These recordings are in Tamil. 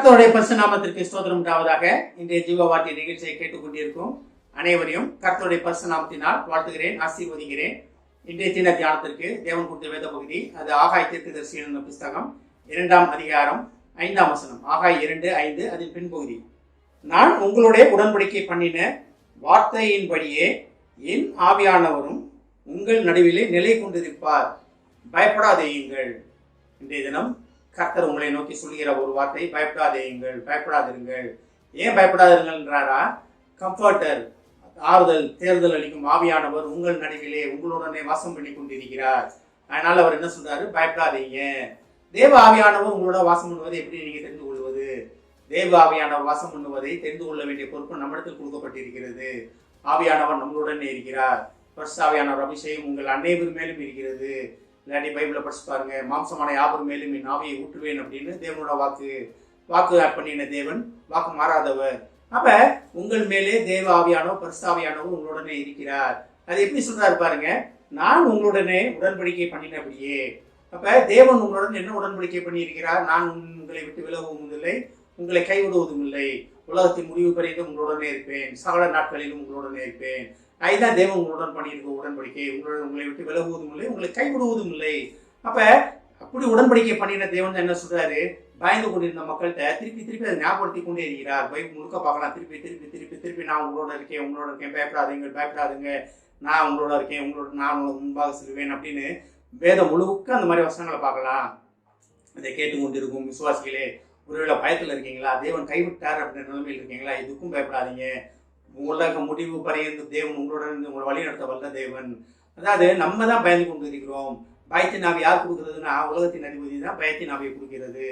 கர்த்தருடைய பரிசு நாமத்திற்கு ஸ்தோத்திரம் உண்டாவதாக. இன்றைய ஜீவ வார்த்தை நிகழ்ச்சியை கேட்டுக்கொண்டிருக்கும் அனைவரையும் கர்த்தருடைய பரிசு நாமத்தினால் வாழ்த்துகிறேன், ஆசீர்வதிக்கிறேன். இன்றைய தின தியானத்திற்கு தேவன் கொடுத்த வேத பகுதி அது ஆகாய் தீர்க்கதரிசி என்ற புஸ்தகம் 2ஆம் அதிகாரம் 5ஆம் வசனம். ஆகாய் 2:5 அதன் பின்பகுதி. நான் உங்களுடைய உடன்படிக்கை பண்ணின வார்த்தையின்படியே என் ஆவியானவரும் உங்கள் நடுவிலே நிலை கொண்டிருப்பார், பயப்படாதேயுங்கள். இன்றைய தினம் கர்த்தர் உங்களை நோக்கி சொல்கிற ஒரு வார்த்தை, பயப்படாதேயுங்கள், பயப்படாதிருங்கள். ஏன் பயப்படாதிருங்கள்ன்றாரா? கம்ஃபர்டர், ஆறுதல், தேர்தல் அளிக்கும் ஆவியானவர் உங்கள் நடுவிலே உங்களுடனே வாசம் பண்ணி கொண்டிருக்கிறார். அதனால அவர் என்ன சொல்றாரு? பயப்படாதீங்க. தேவ ஆவியானவர் உங்களோட வாசம் பண்ணுவதை எப்படி நீங்க தெரிந்து கொள்வது? தேவ ஆவியானவர் வாசம் பண்ணுவதை தெரிந்து கொள்ள வேண்டிய பொறுப்பு நம்மிடத்தில் கொடுக்கப்பட்டிருக்கிறது. ஆவியானவர் நம்மளுடனே இருக்கிறார். பரிசுத்த ஆவியானவர் அபிஷேகம் உங்கள் அனைவர் மேலும் இருக்கிறது. இல்லாட்டி பைபிளை படிச்சு பாருங்க, மாம்சமான யாவர் மேலும் என் ஆவியை ஊற்றுவேன் அப்படின்னு தேவனோட வாக்கு பண்ணின தேவன், வாக்கு மாறாதவர். அப்ப உங்கள் மேலே தேவ ஆவியானவர், பரிசுத்த ஆவியானவர் உங்களுடனே இருக்கிறார். அது எப்படி சொல்றாரு பாருங்க, நான் உங்களுடனே உடன்படிக்கை பண்ணினபடியே. அப்ப தேவன் உங்களுடன் என்ன உடன்படிக்கை பண்ணி இருக்கிறார்? நான் உங்களை விட்டு விலகுவதும் இல்லை, உங்களை கைவிடுவதும் இல்லை, உலகத்தின் முடிவு வரைக்கும் உங்களுடனே இருப்பேன், சகல நாட்களிலும் உங்களுடனே இருப்பேன். அதுதான் தேவன் உங்களுடன் பண்ணியிருக்க உடன்படிக்கை. உங்களை விட்டு விலகுவதும் இல்லை, உங்களை கைவிடுவதும் இல்லை. அப்ப அப்படி உடன்படிக்கை பண்ணின தேவன் என்ன சொல்றாரு? பயந்து கொண்டிருந்த மக்கள்கிட்ட திருப்பி அதை ஞாபகப்படுத்தி கொண்டே இருக்கிறார். பைபிள் முழுக்க பார்க்கலாம். திருப்பி நான் உங்களோட இருக்கேன், பயப்படாதுங்க, நான் உங்களோட இருக்கேன், நான் உங்களுக்கு முன்பாக செல்வேன் அப்படின்னு வேதம் முழுக்க அந்த மாதிரி வசனங்களை பார்க்கலாம். அதை கேட்டுக்கொண்டிருக்கும் விசுவாசிகளே, ஒருவேளை பயத்தில் இருக்கீங்களா? தேவன் கைவிட்டார் அப்படின்ற நிலைமையில் இருக்கீங்களா? இதுக்கும் பயப்படாதீங்க. உலக முடிவு பரையந்து தேவன் உங்களுடன் உங்களை வழி நடத்த வல்ல தேவன். அதாவது நம்ம தான் பயந்து கொண்டு இருக்கிறோம். பயத்தின் ஆவி யார் கொடுக்குறதுன்னா, உலகத்தின் அதிபதி தான் பயத்தின் ஆவியை கொடுக்கிறது.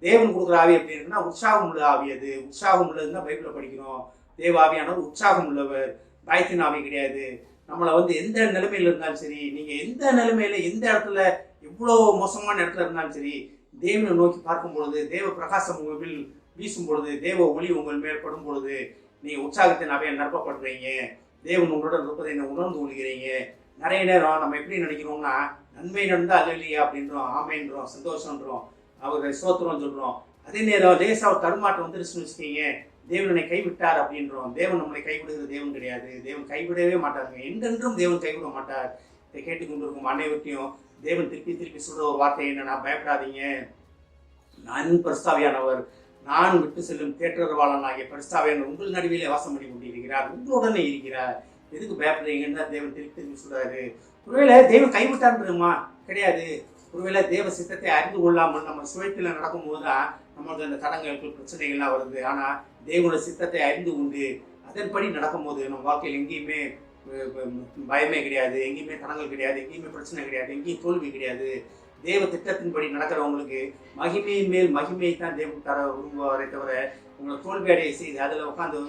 தேவன் கொடுக்குற ஆவி எப்படி இருக்குன்னா உற்சாகம் உள்ள ஆவி. அது உற்சாகம் உள்ளதுன்னா பைபிளை படிக்கிறோம். தேவ ஆவியானவர் உற்சாகம் உள்ளவர், பயத்தின் ஆவி கிடையாது. நம்மளை எந்த நிலைமையில இருந்தாலும் சரி, நீங்க எந்த நிலைமையில எந்த இடத்துல எவ்வளோ மோசமான இடத்துல இருந்தாலும் சரி, தேவனை நோக்கி பார்க்கும் பொழுது, தேவ பிரகாசம் உங்கள் வீசும் பொழுது, தேவ ஒளி உங்கள் மேல் படும் பொழுது நீங்க உற்சாகத்தின் ஆவியை நிரப்பப்படுறீங்க. தேவன் உங்களுடன் இருப்பதை உணர்ந்து கொள்கிறீங்க. நிறைய நேரம் நம்ம எப்படி நினைக்கிறோம்னா, நன்மை நடந்தா அது இல்லையா அப்படின்றோம், ஆமைன்றோம், சந்தோஷம்ன்றோம், அவர் சோத்திரம் சொல்றோம். அதே நேரம் லேசா ஒரு தடுமாற்றம் வந்துருச்சுன்னு வச்சுக்கீங்க, தேவனை கைவிட்டார் அப்படின்றோம். தேவன் நம்மளை கைவிடுகிற தேவன் கிடையாது. தேவன் கைவிடவே மாட்டாருங்க. என்றென்றும் தேவன் கைவிட மாட்டார். இதை கேட்டுக்கொண்டிருக்கும் அனைவர்த்தையும் தேவன் திருப்பி சொல்ற ஒரு வார்த்தை என்னன்னா, பயப்படாதீங்க, நான் பரிசுத்தாவியானவர், நான் விட்டு செல்லும் தேற்றரவாளனாகிய பரிசுத்தாவியானவர் உங்கள் நடுவிலே வாசம் பண்ணி கொண்டிருக்கிறார், உங்களுடனே இருக்கிறார். எதுக்கு பயப்படுறீங்கன்னு தான் தேவன் திருப்பி சொல்றாரு. ஒருவேளை தேவன் கைவிட்டாருமா? கிடையாது. ஒருவேளை தேவ சித்தத்தை அறிந்து கொள்ளாமல் நம்ம சுயத்தில் நடக்கும் போதுதான் நம்மளுக்கு அந்த தடங்கள் பிரச்சனைகள்லாம் வருது. ஆனா தேவனோட சித்தத்தை அறிந்து கொண்டு அதன்படி நடக்கும் போது நம்ம வாழ்க்கையில் எங்கேயுமே பயமே கிடையாது, எங்கேயுமே தடங்கள் கிடையாது, எங்கேயுமே பிரச்சனை கிடையாது, எங்கேயும் தோல்வி கிடையாது. தேவ திட்டத்தின்படி நடக்கிறவங்களுக்கு மகிமையின் மேல் மகிமையை தான் தேவன் தர விரும்புவாரே தவிர உங்களை தோல்வி அடைய செய்து அதில் உட்காந்து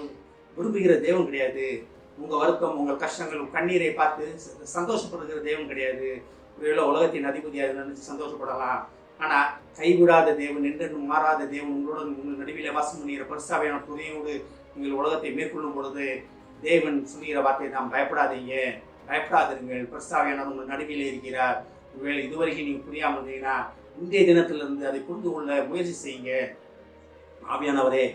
விரும்புகிற தேவன் கிடையாது. உங்கள் வருத்தம், உங்கள் கஷ்டங்கள், கண்ணீரை பார்த்து சந்தோஷப்படுகிற தேவன் கிடையாது. ஒருவேளை உலகத்தின் அதிபதியாக நினைச்சு சந்தோஷப்படலாம். ஆனால் கைவிடாத தேவன், என்றென்றும் மாறாத தேவன் உங்களுடன் உங்கள் நடுவில் வாசம் பண்ணுகிற பரிசுத்தாவியான துணையோடு நீங்கள் உலகத்தை மேற்கொள்ளும் பொழுது தேவன் சொல்லுகிற வார்த்தை தான், பயப்படாதீங்க, பயப்படாதிருங்கள், பரிசுத்தாவியானவர் உங்கள் நடுவில் இருக்கிறார். ஒருவேளை இதுவரைக்கும் நீங்கள் புரியாமல் இருந்தீங்கன்னா இன்றைய தினத்திலிருந்து அதை புரிந்து கொள்ள முயற்சி செய்யுங்க. ஆவியானவரே,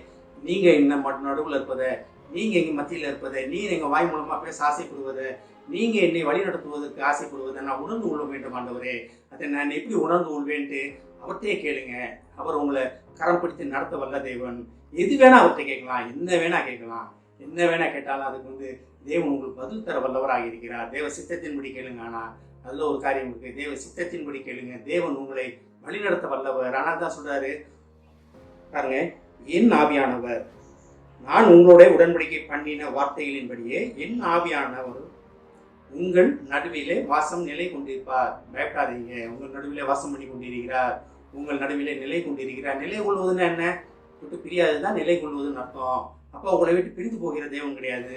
நீங்கள் என்ன நடுவில் இருப்பதை, நீங்கள் எங்கள் மத்தியில் இருப்பதை, நீங்கள் எங்கள் வாய் மூலமாக பேச ஆசைப்படுவதை, நீங்கள் என்னை வழி நடத்துவதற்கு ஆசைப்படுவதை நான் உணர்ந்து கொள்ள வேண்டும் ஆண்டவரே. அதை நான் எப்படி உணர்ந்து கொள்வேன்ட்டு அவர்கிட்டயே கேளுங்க. அவர் உங்களை கரம் பிடித்து நடத்த வல்ல தேவன். எது வேணா அவர்கிட்ட கேட்கலாம், என்ன வேணா கேட்கலாம். என்ன வேணா கேட்டாலும் அதுக்கு தேவன் உங்களுக்கு பதில் தர வல்லவராக இருக்கிறார். தேவ சித்தத்தின்படி கேளுங்க. ஆனால் நல்ல ஒரு காரியம் இருக்கு, தேவ சித்தத்தின்படி கேளுங்க. தேவன் உங்களை வழிநடத்த வல்லவர். ஆனால் தான் சொல்றாரு பாருங்க, என் ஆவியானவர், நான் உங்களோட உடன்படிக்கை பண்ணின வார்த்தைகளின்படியே என் ஆவியானவர் உங்கள் நடுவிலே வாசம் நிலை கொண்டிருப்பார். பயப்படாதீங்க, உங்கள் நடுவிலே வாசம் பண்ணி கொண்டிருக்கிறார், உங்கள் நடுவிலே நிலை கொண்டிருக்கிறார். நிலை கொள்வதுன்னா என்ன? விட்டு பிரியாதுதான் நிலை கொள்வதுன்னு அர்த்தம். அப்போ உங்களை விட்டு பிரிந்து போகிற தேவன் கிடையாது.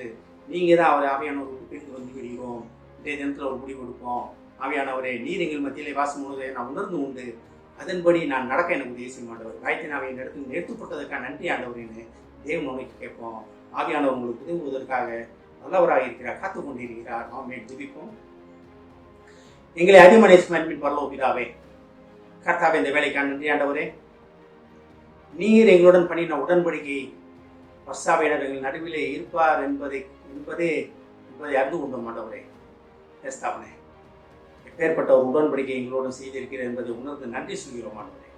நீங்க தான் அவர் ஆவியானவர் விட்டு பிரிந்து வந்து விடுகிறோம். இன்றைய தினத்தில் ஒரு முடிவு கொடுப்போம். ஆவியானவரே, நீர் எங்கள் மத்தியிலே வாசம் பண்ணுவதை நான் உணர்ந்து உண்டு, அதன்படி நான் நடக்க எனக்கு உதவி செய்ய மாட்டவர். காய்த்தின் ஆவியை நிறுத்தப்பட்டதற்காக நன்றி ஆண்டவர்னு தேவன் நோக்கி கேட்போம். ஆவியானவர் உங்களுக்கு உதவுவதற்காக நல்லவராக இருக்கிறார், காத்து கொண்டிருக்கிறார். நாம் ஜெபிப்போம். எங்களை அதிகமான பரலோக பிதாவே, கர்த்தாவே, இந்த வேலைக்கான நன்றி ஆண்டவரே. நீர் எங்களுடன் பண்ணின உடன்படிக்கை பர்சாவையினர்கள் நடுவிலே இருப்பார் என்பதே அறிந்து கொண்டோம் ஆண்டவரே. ஸ்தாபனே, எப்பேற்பட்ட ஒரு உடன்படிக்கை எங்களோடு செய்திருக்கிறேன் என்பதை உணர்ந்து நன்றி சொல்கிறோம் ஆண்டவரே.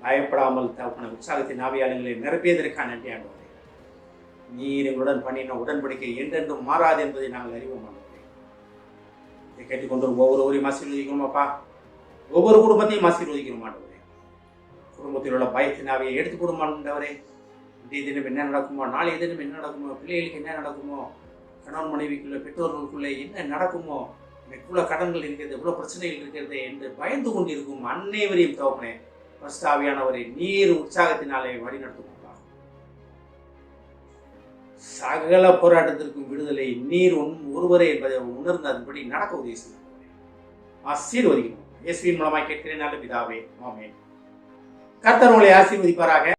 பயப்படாமல் தகப்பன உற்சாகத்தின் ஆவியாளர்களை நிரப்பியதற்கான நன்றி ஆண்டவரே. நீர் எங்களுடன் பண்ணின உடன்படிக்கை என்றென்றும் மாறாது என்பதை நாங்கள் அறிவோம் ஆண்டவரே. இதை கேட்டுக்கொண்டு ஒவ்வொருவரையும் ஆசீர்வதிக்கிறோம் அப்பா. ஒவ்வொரு குடும்பத்தையும் ஆசீர்வதிக்கிறோம் ஆண்டவரே. குடும்பத்தில் உள்ள பயத்தின் ஆவியை எடுத்துக் கொடுமா ஆண்டவரே. இன்றைய தினம் என்ன நடக்குமோ, நாளைய தினம் என்ன நடக்குமோ, பிள்ளைகளுக்கு என்ன நடக்குமோ, கணவன் மனைவிக்குள்ள பெற்றோர்களுக்குள்ளே என்ன நடக்குமோ, இவ்வளோ கடன்கள் இருக்கிறது, இவ்வளோ பிரச்சனைகள் இருக்கிறது என்று பயந்து கொண்டிருக்கும் அனைவரையும் தகப்பனே பரிசுத்தாவியானவரை நீர் உற்சாகத்தினாலே வழிநடத்தும். சகல போராட்டத்திற்கும் விடுதலை நீர் ஒருவரே என்பதை உணர்ந்து அதன்படி நடக்க உதவி செய்யும். ஆசீர்வதிக்கணும். இயேசுவின் மூலமாய் கேட்கிறேன் நல்ல பிதாவே, ஆமென். கர்த்தர் உங்களை ஆசீர்வதிப்பாராக.